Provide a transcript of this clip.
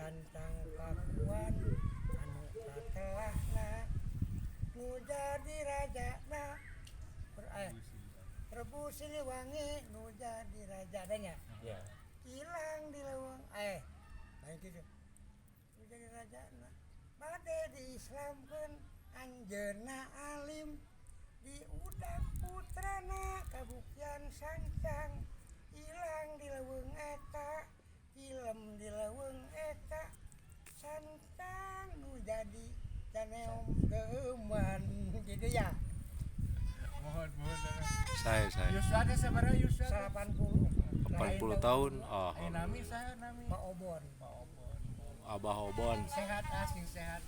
santang kakuan anu telahna nu jadi rajana Prabu Siliwangi nu jadi raja adanya Ya. hilang di leuweung baik gitu nu jadi rajana bade diislamkeun anjeunna alim diudak putrana kabuktian sancang hilang di leuweung eta film di leuweung eta sancang nu jadi caneom geuman gitu ya. Mohon. Saya. Yuswa teh sabaraha Yuswa? 80 tahun. Nami saha nami? Pak Obon. Abah Obon. Sehat sing sehat.